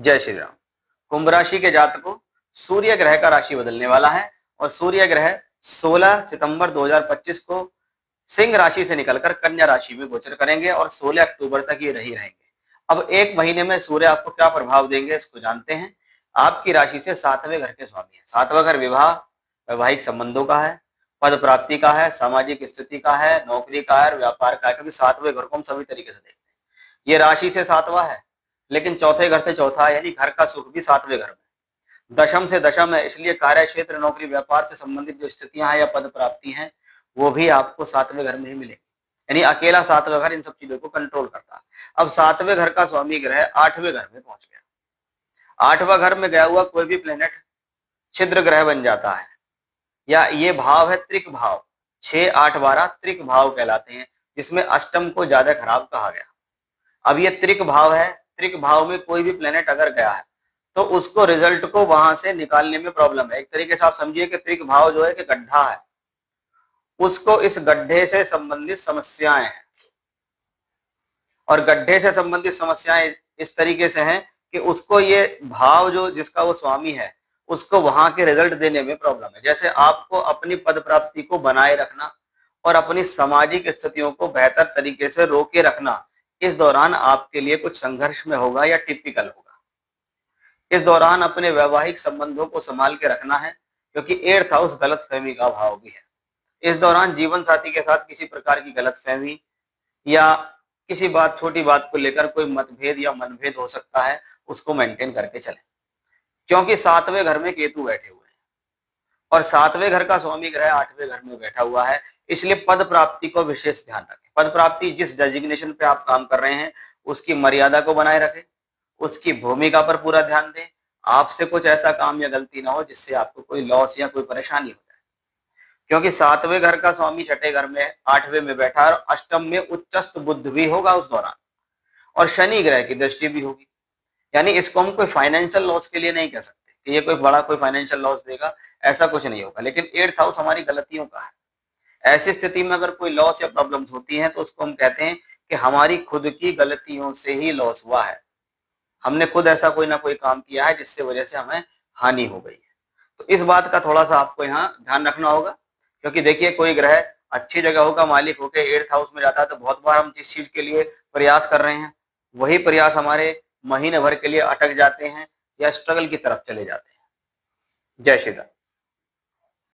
जय श्री राम। कुंभ राशि के जातकों, सूर्य ग्रह का राशि बदलने वाला है और सूर्य ग्रह 16 सितंबर 2025 को सिंह राशि से निकलकर कन्या राशि में गोचर करेंगे और 16 अक्टूबर तक ये रही रहेंगे। अब एक महीने में सूर्य आपको क्या प्रभाव देंगे इसको जानते हैं। आपकी राशि से 7वें घर के स्वामी है। 7वां घर विवाह, वैवाहिक संबंधों का है, पद प्राप्ति का है, सामाजिक स्थिति का है, नौकरी का है और व्यापार का है, क्योंकि 7वें घर को हम सभी तरीके से देखते हैं। ये राशि से 7वां है, लेकिन चौथे घर से चौथा है, यानी घर का सुख भी 7वें घर में। दशम से दशम है, इसलिए कार्य क्षेत्र, नौकरी, व्यापार से संबंधित जो स्थितियां हैं या पद प्राप्ति हैं वो भी आपको 7वें घर में ही मिलेगी। यानी अकेला 7वां घर इन सब चीजों को कंट्रोल करता है। अब 7वें घर का स्वामी ग्रह 8वें घर में पहुंच गया। 8वां घर में गया हुआ कोई भी प्लेनेट छिद्र ग्रह बन जाता है, या ये भाव है त्रिक भाव। 6, 8, 12 त्रिक भाव कहलाते हैं, जिसमें अष्टम को ज्यादा खराब कहा गया। अब ये त्रिक भाव है, त्रिक भाव में कोई भी प्लेनेट अगर गया है तो उसको रिजल्ट को वहां से निकालने में प्रॉब्लम है। एक तरीके से आप समझिए कि त्रिक भाव जो है कि गड्ढा है, उसको इस गड्ढे से संबंधित समस्याएं हैं। और गड्ढे से संबंधित समस्याएं इस तरीके से हैं कि उसको ये भाव जो जिसका वो स्वामी है उसको वहां के रिजल्ट देने में प्रॉब्लम है। जैसे आपको अपनी पद प्राप्ति को बनाए रखना और अपनी सामाजिक स्थितियों को बेहतर तरीके से रोके रखना इस दौरान आपके लिए कुछ संघर्ष में होगा या टिपिकल होगा। इस दौरान अपने वैवाहिक संबंधों को संभाल के रखना है, क्योंकि 8th हाउस गलतफहमी का भाव भी है। इस दौरान जीवन साथी के साथ किसी प्रकार की गलतफहमी या किसी बात, छोटी बात को लेकर कोई मतभेद या मनभेद हो सकता है, उसको मेंटेन करके चलें। क्योंकि 7वें घर में केतु बैठे हुए हैं और 7वें घर का स्वामी ग्रह 8वें घर में बैठा हुआ है, इसलिए पद प्राप्ति को विशेष ध्यान रखें। पद प्राप्ति जिस डेजिग्नेशन पे आप काम कर रहे हैं उसकी मर्यादा को बनाए रखें, उसकी भूमिका पर पूरा ध्यान दें। आपसे कुछ ऐसा काम या गलती ना हो जिससे आपको कोई लॉस या कोई परेशानी हो जाए, क्योंकि 7वें घर का स्वामी छठे घर में 8वें में बैठा है और अष्टम में उच्चस्त बुध भी होगा उस दौरान, और शनि ग्रह की दृष्टि भी होगी। यानी इसको हम कोई फाइनेंशियल लॉस के लिए नहीं कह सकते कि ये कोई बड़ा कोई फाइनेंशियल लॉस देगा, ऐसा कुछ नहीं होगा। लेकिन 8th हाउस हमारी गलतियों का है। ऐसी स्थिति में अगर कोई लॉस या प्रॉब्लम्स होती हैं तो उसको हम कहते हैं कि हमारी खुद की गलतियों से ही लॉस हुआ है। हमने खुद ऐसा कोई ना कोई काम किया है जिससे वजह से हमें हानि हो गई है। तो इस बात का थोड़ा सा आपको यहाँ ध्यान रखना होगा, क्योंकि देखिए कोई ग्रह अच्छी जगहों का मालिक होकर 8th हाउस में जाता है तो बहुत बार हम जिस चीज के लिए प्रयास कर रहे हैं वही प्रयास हमारे महीने भर के लिए अटक जाते हैं या स्ट्रगल की तरफ चले जाते हैं। जय श्री राम।